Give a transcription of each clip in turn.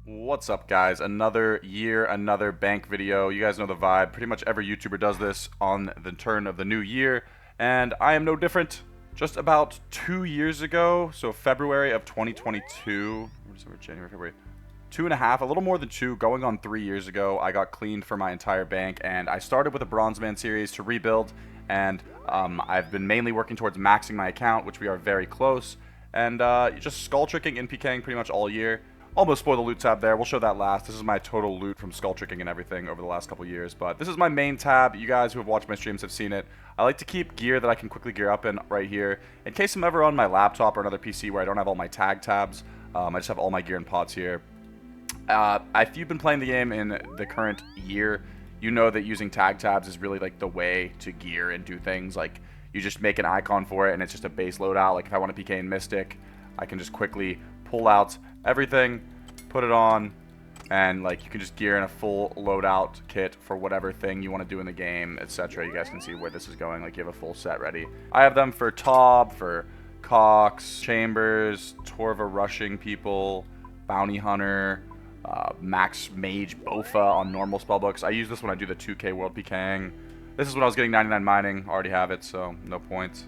What's up, guys? Another year, another bank video. You guys know the vibe. Pretty much every YouTuber does this on the turn of the new year, and I am no different. Just about 2 years ago, so February of 2022, December, January, February, 2.5, a little more than 2, going on 3 years ago, I got cleaned for my entire bank, and I started with a Bronze Man series to rebuild, and I've been mainly working towards maxing my account, which we are very close, and just skull tricking and PKing pretty much all year. Almost spoiled the loot tab there. We'll show that last. This is my total loot from skull tricking and everything over the last couple years. But this is my main tab. You guys who have watched my streams have seen it. I like to keep gear that I can quickly gear up in right here. In case I'm ever on my laptop or another PC where I don't have all my tag tabs, I just have all my gear and pods here. If you've been playing the game in the current year, you know that using tag tabs is really like the way to gear and do things. Like, you just make an icon for it and it's just a base loadout. Like, if I want to PK in Mystic, I can just quickly pull out everything, put it on, and like you can just gear in a full loadout kit for whatever thing you want to do in the game, etc. You guys can see where this is going. Like, you have a full set ready. I have them for Tob, for Cox, Chambers, Torva rushing people, Bounty Hunter, Max Mage Bofa on normal spellbooks. I use this when I do the 2K World PKing. This is when I was getting 99 mining. Already have it, so no points.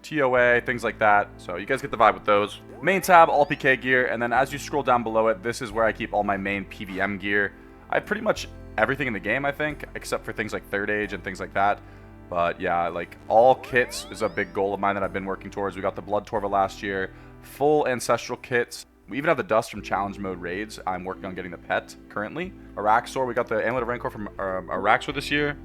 TOA, things like that. So you guys get the vibe with those. Main tab, all PK gear, and then as you scroll down below it, this is where I keep all my main PVM gear. I have pretty much everything in the game, I think, except for things like Third Age and things like that. But yeah, like, all kits is a big goal of mine that I've been working towards. We got the Blood Torva last year, full Ancestral kits. We even have the Dust from Challenge Mode raids. I'm working on getting the pet currently. Araxor, we got the Amulet of Rancor from Araxor this year.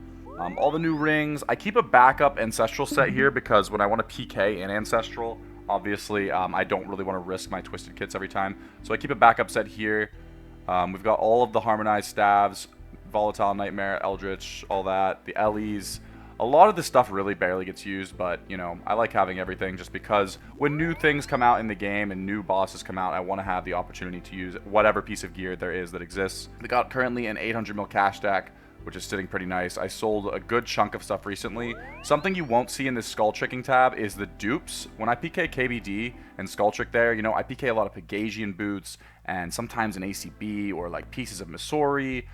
All the new rings. I keep a backup Ancestral set here because when I want to PK in Ancestral, obviously I don't really want to risk my Twisted kits every time. So I keep a backup set here. We've got all of the Harmonized Staves, Volatile Nightmare, Eldritch, all that. The Ellies. A lot of this stuff really barely gets used, but, you know, I like having everything just because when new things come out in the game and new bosses come out, I want to have the opportunity to use whatever piece of gear there is that exists. We got currently an 800 mil cash stack, which is sitting pretty nice. I sold a good chunk of stuff recently. Something you won't see in this skull tricking tab is the dupes. When I PK KBD and skull trick there, you know, I PK a lot of Pegasian boots and sometimes an ACB or like pieces of Missouri.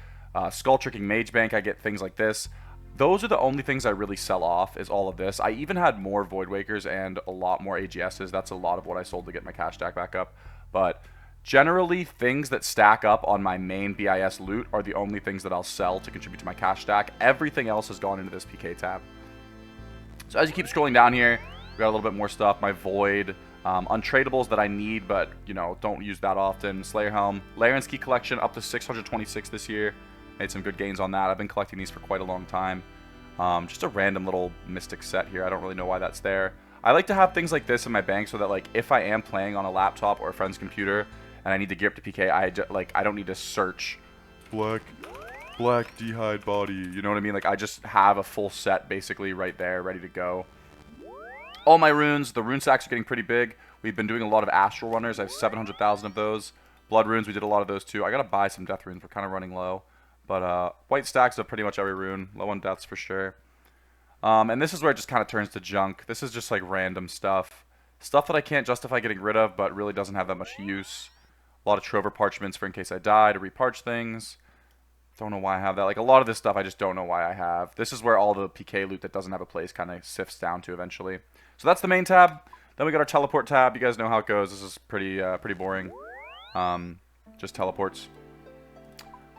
Skull tricking Mage Bank, I get things like this. Those are the only things I really sell off, is all of this. I even had more Void Wakers and a lot more AGSs. That's a lot of what I sold to get my cash stack back up. But generally, things that stack up on my main BIS loot are the only things that I'll sell to contribute to my cash stack. Everything else has gone into this PK tab. So as you keep scrolling down here, we got a little bit more stuff. My Void, untradables that I need, but, you know, don't use that often. Slayer Helm, Larenski collection up to 626 this year. Made some good gains on that. I've been collecting these for quite a long time. Just a random little Mystic set here. I don't really know why that's there. I like to have things like this in my bank so that, like, if I am playing on a laptop or a friend's computer and I need to gear up to PK, I don't need to search black D'hide body. You know what I mean? Like, I just have a full set basically right there, ready to go. All my runes, the rune stacks are getting pretty big. We've been doing a lot of Astral Runners. I have 700,000 of those. Blood runes, we did a lot of those too. I gotta buy some death runes. We're kind of running low. But white stacks of pretty much every rune. Low on deaths for sure. And this is where it just kind of turns to junk. This is just like random stuff. Stuff that I can't justify getting rid of, but really doesn't have that much use. A lot of Trover parchments for in case I die to reparch things. Don't know why I have that. Like, a lot of this stuff I just don't know why I have. This is where all the PK loot that doesn't have a place kind of sifts down to eventually. So that's the main tab. Then we got our teleport tab. You guys know how it goes. This is pretty boring. Just teleports.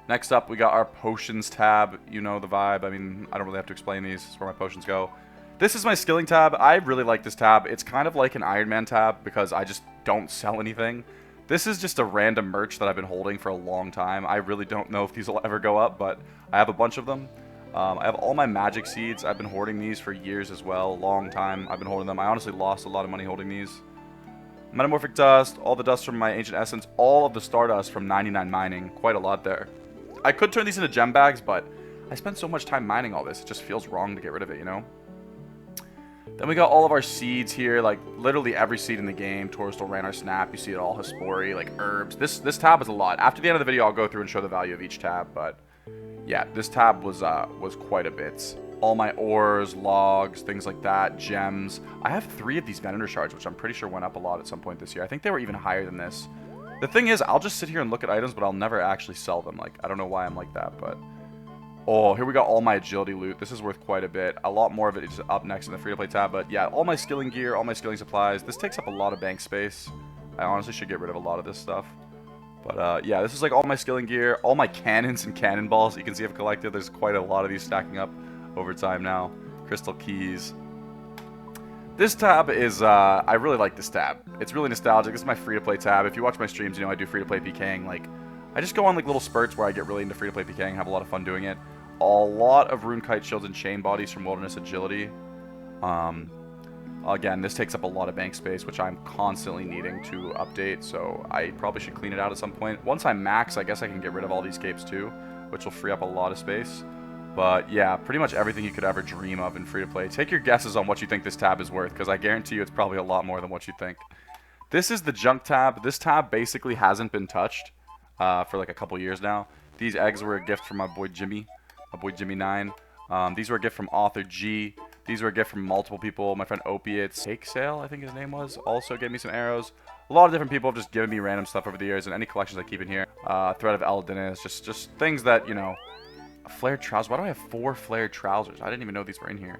Next up, we got our potions tab. You know the vibe. I mean, I don't really have to explain these. This is where my potions go. This is my skilling tab. I really like this tab. It's kind of like an Iron Man tab because I just don't sell anything. This is just a random merch that I've been holding for a long time. I really don't know if these will ever go up, but I have a bunch of them. I have all my magic seeds. I've been hoarding these for years as well. Long time I've been holding them. I honestly lost a lot of money holding these. Metamorphic dust, all the dust from my ancient essence, all of the stardust from 99 mining. Quite a lot there. I could turn these into gem bags, but I spent so much time mining all this. It just feels wrong to get rid of it, you know? Then we got all of our seeds here, like literally every seed in the game. Torstal, Ranar, Snap, you see it all, Hespori, like herbs. This tab is a lot. After the end of the video, I'll go through and show the value of each tab, but yeah, this tab was quite a bit. All my ores, logs, things like that, gems. I have 3 of these Venator shards, which I'm pretty sure went up a lot at some point this year. I think they were even higher than this. The thing is, I'll just sit here and look at items, but I'll never actually sell them. Like, I don't know why I'm like that, but... Oh, here we got all my agility loot. This is worth quite a bit. A lot more of it is up next in the free-to-play tab, but yeah, all my skilling gear, all my skilling supplies. This takes up a lot of bank space. I honestly should get rid of a lot of this stuff. But yeah, this is like all my skilling gear, all my cannons and cannonballs you can see I've collected. There's quite a lot of these stacking up over time now. Crystal keys. This tab is, I really like this tab. It's really nostalgic. This is my free-to-play tab. If you watch my streams, you know I do free-to-play PKing. Like, I just go on like little spurts where I get really into free-to-play PKing and have a lot of fun doing it. A lot of rune kite shields and chain bodies from Wilderness Agility. Again, this takes up a lot of bank space, which I'm constantly needing to update, so I probably should clean it out at some point. Once I'm max, I guess I can get rid of all these capes too, which will free up a lot of space. But yeah, pretty much everything you could ever dream of in free-to-play. Take your guesses on what you think this tab is worth, because I guarantee you it's probably a lot more than what you think. This is the junk tab. This tab basically hasn't been touched for like a couple years now. These eggs were a gift from my boy Jimmy 9. These were a gift from Author G. These were a gift from multiple people. My friend Opiates, Cake Sale, I think his name was, also gave me some arrows. A lot of different people have just given me random stuff over the years, and any collections I keep in here. Thread of Eldenus, just things that, you know. Flared trousers. Why do I have 4 flared trousers? I didn't even know these were in here.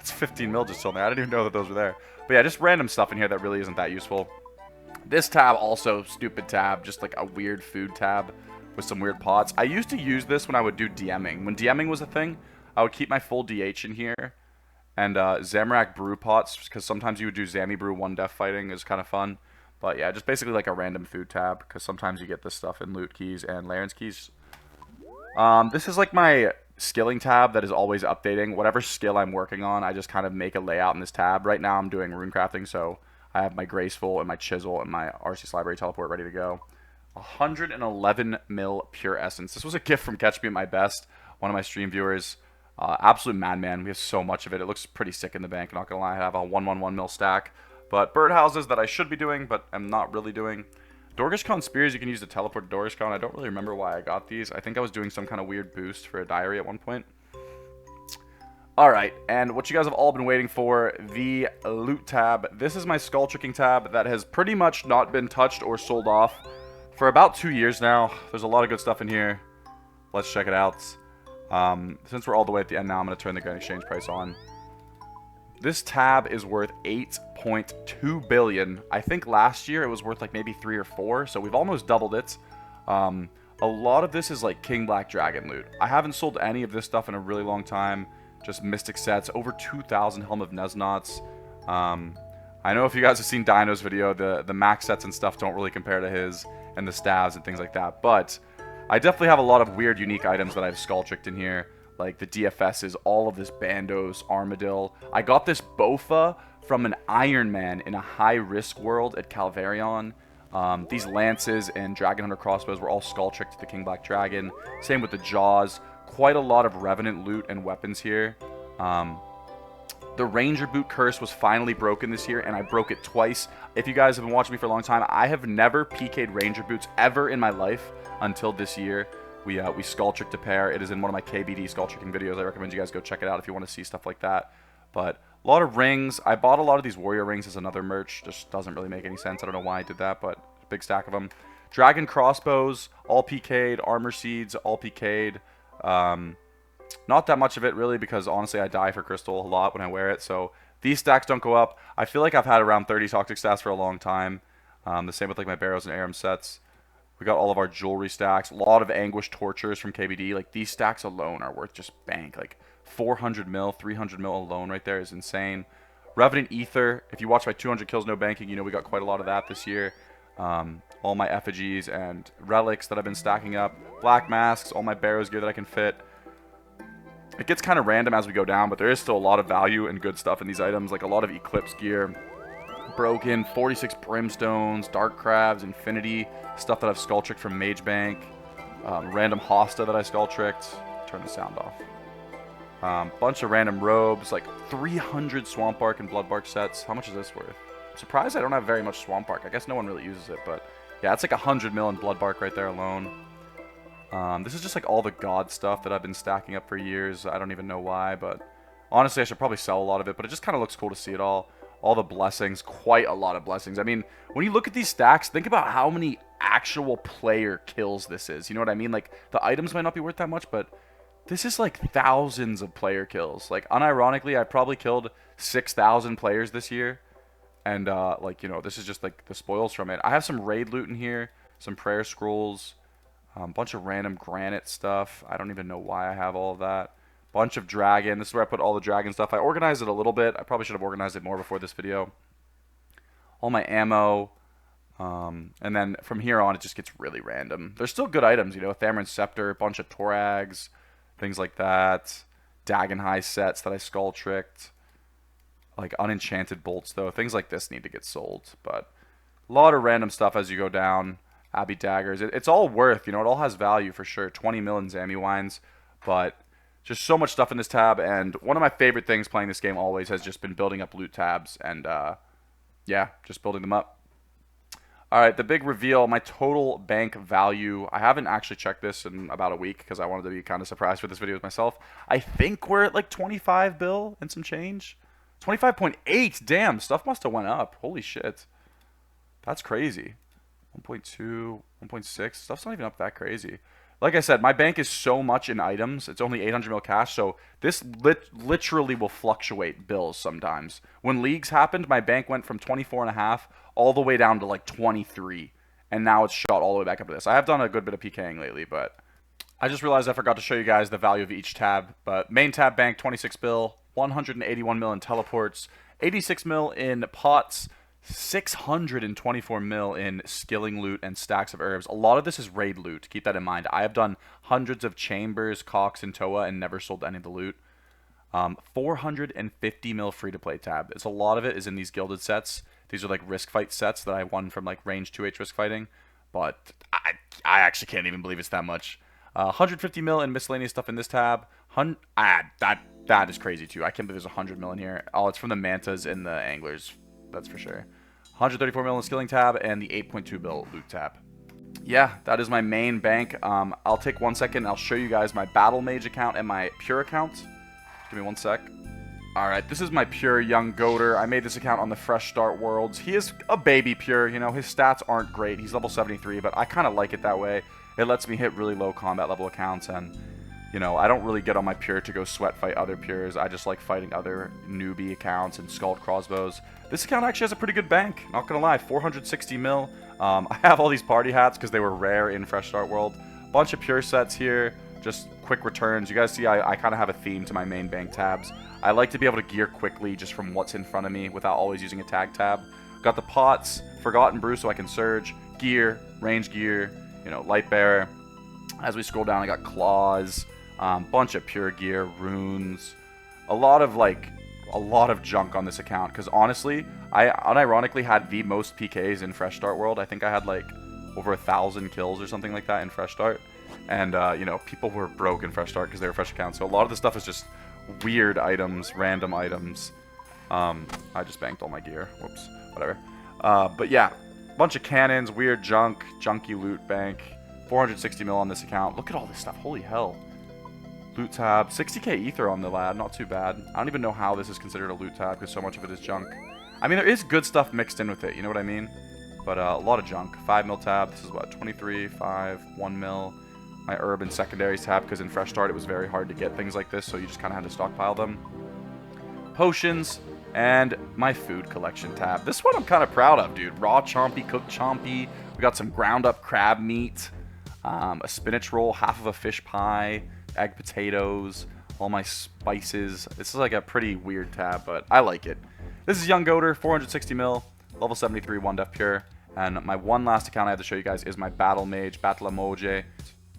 It's 15 mil just on there. I didn't even know that those were there. But yeah, just random stuff in here that really isn't that useful. This tab, also stupid tab, just like a weird food tab with some weird pots. I used to use this when I would do DMing. When DMing was a thing, I would keep my full DH in here. And Zamorak brew pots, because sometimes you would do Zami brew 1-def fighting. Is kind of fun. But yeah, just basically like a random food tab, because sometimes you get this stuff in loot keys and Laren's keys. This is like my skilling tab that is always updating. Whatever skill I'm working on, I just kind of make a layout in this tab. Right now I'm doing rune crafting, so I have my graceful and my chisel and my RC's library teleport ready to go. 111 mil pure essence. This was a gift from Catch Me at My Best, one of my stream viewers. Absolute madman. We have so much of it. It looks pretty sick in the bank, not gonna lie. I have a 111 mil stack. But birdhouses that I should be doing, but am not really doing. Dorgishkon spears you can use to teleport to Dorgishkon. I don't really remember why I got these. I think I was doing some kind of weird boost for a diary at one point. Alright, and what you guys have all been waiting for, the loot tab. This is my Skulltricking tab that has pretty much not been touched or sold off for about 2 years now. There's a lot of good stuff in here. Let's check it out. Since we're all the way at the end now, I'm going to turn the Grand Exchange price on. This tab is worth 8.2 billion. I think last year it was worth like maybe 3 or 4, so we've almost doubled it. A lot of this is like King Black Dragon loot. I haven't sold any of this stuff in a really long time. Just Mystic sets, over 2,000 Helm of Nesnots. I know if you guys have seen Dino's video, the max sets and stuff don't really compare to his, and the stabs and things like that. But I definitely have a lot of weird, unique items that I've skull-tricked in here. Like the DFSs, all of this Bandos, Armadil. I got this Bofa from an Iron Man in a high-risk world at Calvarion. These Lances and Dragon Hunter crossbows were all skull-tricked to the King Black Dragon. Same with the Jaws. Quite a lot of Revenant loot and weapons here. The Ranger Boot curse was finally broken this year, and I broke it twice. If you guys have been watching me for a long time, I have never PK'd Ranger Boots ever in my life until this year. We skull-tricked a pair. It is in one of my KBD skull-tricking videos. I recommend you guys go check it out if you want to see stuff like that. But a lot of rings. I bought a lot of these warrior rings as another merch. Just doesn't really make any sense. I don't know why I did that, but big stack of them. Dragon crossbows, all PK'd. Armor seeds, all PK'd. Not that much of it really, because honestly I die for crystal a lot when I wear it. So these stacks don't go up. I feel like I've had around 30 toxic stats for a long time. The same with like my barrows and aram sets. We got all of our jewelry stacks. A lot of Anguish Tortures from KBD. Like, these stacks alone are worth just bank. Like, 400 mil, 300 mil alone right there is insane. Revenant Ether. If you watch my 200 kills no banking, you know we got quite a lot of that this year. All my effigies and relics that I've been stacking up. Black masks, all my barrows gear that I can fit. It gets kind of random as we go down, but there is still a lot of value and good stuff in these items. Like, a lot of Eclipse gear. Broken, 46 Brimstones, Dark Crabs, Infinity, stuff that I've skull-tricked from Mage Bank, random Hosta that I skull-tricked. Turn the sound off. Bunch of random robes, like 300 Swamp Bark and Blood Bark sets. How much is this worth? I'm surprised I don't have very much Swamp Bark. I guess no one really uses it, but yeah, it's like 100 mil in Blood Bark right there alone. This is just like all the God stuff that I've been stacking up for years. I don't even know why, but honestly, I should probably sell a lot of it, but it just kind of looks cool to see it all. All the blessings, quite a lot of blessings. I mean, when you look at these stacks, think about how many actual player kills this is. You know what I mean? Like, the items might not be worth that much, but this is like thousands of player kills. Like, unironically, I probably killed 6,000 players this year. And, like, you know, this is just, like, the spoils from it. I have some raid loot in here, some prayer scrolls, a bunch of random granite stuff. I don't even know why I have all of that. Bunch of dragon. This is where I put all the dragon stuff. I organized it a little bit. I probably should have organized it more before this video. All my ammo. And then from here on, it just gets really random. There's still good items, you know, Thamrin Scepter, a bunch of Torags, things like that. Dagon High sets that I skull tricked. Like unenchanted bolts, though. Things like this need to get sold. But a lot of random stuff as you go down. Abbey daggers. It's all worth, you know, it all has value for sure. 20 mil in Zammy wines. But just so much stuff in this tab. And one of my favorite things playing this game always has just been building up loot tabs. And, yeah, just building them up. Alright, the big reveal, my total bank value. I haven't actually checked this in about a week because I wanted to be kind of surprised with this video with myself. I think we're at like 25 bill and some change. 25.8, damn, stuff must have went up. Holy shit. That's crazy. 1.2, 1.6, stuff's not even up that crazy. Like I said, my bank is so much in items. It's only 800 mil cash, so this literally will fluctuate bills sometimes. When leagues happened, my bank went from 24.5 all the way down to like 23, and now it's shot all the way back up to this. I have done a good bit of PKing lately, but I just realized I forgot to show you guys the value of each tab. But main tab bank, 26 bill, 181 mil in teleports, 86 mil in pots, 624 mil in skilling loot and stacks of herbs. A lot of this is raid loot. Keep that in mind. I have done hundreds of chambers, cocks, and Toa and never sold any of the loot. 450 mil free-to-play tab. It's a lot of it is in these gilded sets. These are like risk fight sets that I won from like range 2H risk fighting. But I actually can't even believe it's that much. 150 mil in miscellaneous stuff in this tab. That is crazy too. I can't believe there's 100 mil in here. Oh, it's from the mantas and the anglers. That's for sure. 134 mil in skilling tab and the 8.2 bill loot tab. Yeah, that is my main bank. I'll take 1 second. I'll show you guys my battle mage account and my pure account. Give me 1 sec. Alright, this is my pure young goater. I made this account on the Fresh Start Worlds. He is a baby pure, you know, his stats aren't great. He's level 73, but I kind of like it that way. It lets me hit really low combat level accounts, and, you know, I don't really get on my pure to go sweat fight other pures. I just like fighting other newbie accounts and skulled crossbows. This account actually has a pretty good bank, not gonna lie, 460 mil. I have all these party hats because they were rare in Fresh Start World. Bunch of pure sets here, just quick returns. You guys see I kind of have a theme to my main bank tabs. I like to be able to gear quickly just from what's in front of me without always using a tag tab. Got the pots, Forgotten Brew so I can surge, gear, range gear, you know, light bearer. As we scroll down, I got claws, bunch of pure gear, runes, a lot of junk on this account. Because honestly, I unironically had the most PKs in Fresh Start World. I think I had like over 1,000 kills or something like that in Fresh Start. And, you know, people were broke in Fresh Start because they were fresh accounts. So a lot of this stuff is just weird items, random items. I just banked all my gear. Whoops. Whatever. But yeah, bunch of cannons, weird junk, junky loot bank. 460 mil on this account. Look at all this stuff. Holy hell. Loot tab. 60k ether on the lad. Not too bad. I don't even know how this is considered a loot tab because so much of it is junk. I mean, there is good stuff mixed in with it. You know what I mean? But a lot of junk. 5 mil tab. This is what? 23, 5, 1 mil. My herb and secondaries tab, because in Fresh Start it was very hard to get things like this, so you just kind of had to stockpile them. Potions, and my food collection tab. This one I'm kind of proud of, dude. Raw chompy, cooked chompy. We got some ground up crab meat, a spinach roll, half of a fish pie, egg potatoes, all my spices. This is like a pretty weird tab, but I like it. This is Young Goater, 460 mil, level 73, 1 def pure. And my one last account I have to show you guys is my battle mage, Battle Emoji.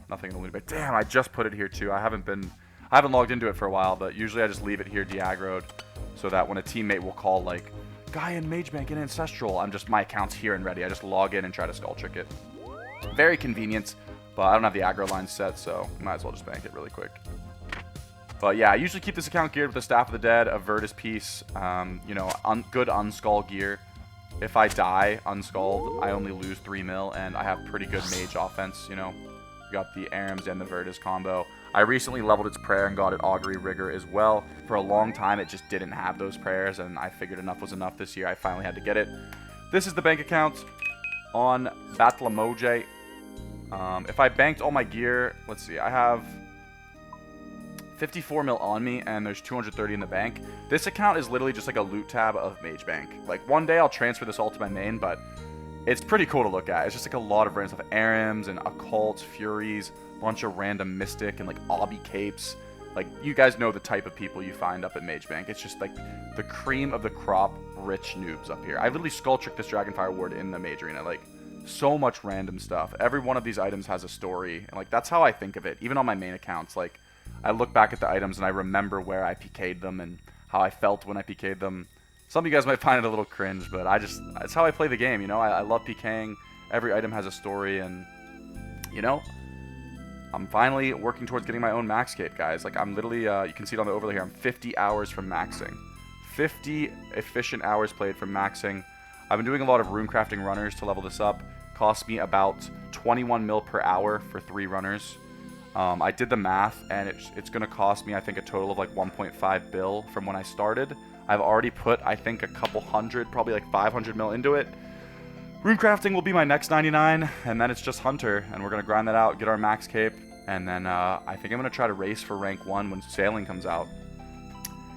Nothing in the loot bag. Damn, I just put it here too. I haven't logged into it for a while, but usually I just leave it here de-aggroed so that when a teammate will call like, guy in Mage Bank in Ancestral, my account's here and ready. I just log in and try to skull trick it. Very convenient, but I don't have the aggro line set, so might as well just bank it really quick. But yeah, I usually keep this account geared with the Staff of the Dead, a Virtus piece, you know, good unskull gear. If I die unskulled, I only lose 3 mil, and I have pretty good mage offense, you know. Got the Arams and the Virtus combo. I recently leveled its prayer and got it augury rigor as well. For a long time, it just didn't have those prayers, and I figured enough was enough this year. I finally had to get it. This is the bank account on Batlamoje. If I banked all my gear, let's see, I have 54 mil on me, and there's 230 in the bank. This account is literally just like a loot tab of Mage Bank. Like, one day I'll transfer this all to my main, but it's pretty cool to look at. It's just like a lot of random stuff. Arims and Occults, Furies, bunch of random Mystic and like Obby Capes. Like, you guys know the type of people you find up at Mage Bank. It's just like the cream of the crop rich noobs up here. I literally Skulltricked this Dragonfire Ward in the Mage Arena. Like, so much random stuff. Every one of these items has a story. And like, that's how I think of it. Even on my main accounts, like, I look back at the items and I remember where I PK'd them and how I felt when I PK'd them. Some of you guys might find it a little cringe, but it's how I play the game, you know? I love PKing. Every item has a story, and, you know, I'm finally working towards getting my own max cape, guys. Like, I'm literally, you can see it on the overlay here, I'm 50 hours from maxing. 50 efficient hours played from maxing. I've been doing a lot of rune crafting runners to level this up. Cost me about 21 mil per hour for 3 runners. I did the math, and it's going to cost me, I think, a total of like 1.5 bill from when I started. I've already put, I think, a couple hundred, probably like 500 mil into it. Runecrafting will be my next 99, and then it's just Hunter, and we're going to grind that out, get our max cape, and then I think I'm going to try to race for rank 1 when Sailing comes out.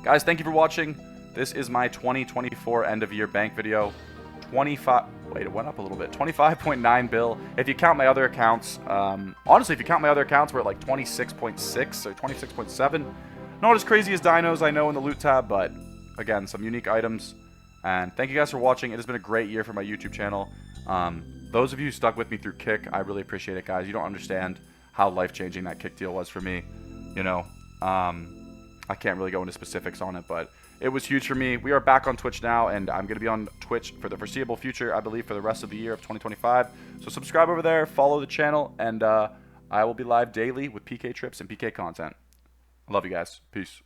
Guys, thank you for watching. This is my 2024 end of year bank video. 25, wait, it went up a little bit, 25.9 bill. If you count my other accounts, honestly, if you count my other accounts, we're at like 26.6 or 26.7. Not as crazy as dinos, I know, in the loot tab, but again, some unique items. And thank you guys for watching. It has been a great year for my YouTube channel. Those of you who stuck with me through Kick, I really appreciate it, guys. You don't understand how life-changing that Kick deal was for me. You know, I can't really go into specifics on it, but it was huge for me. We are back on Twitch now, and I'm going to be on Twitch for the foreseeable future, I believe, for the rest of the year of 2025. So subscribe over there, follow the channel, and I will be live daily with PK trips and PK content. I love you guys. Peace.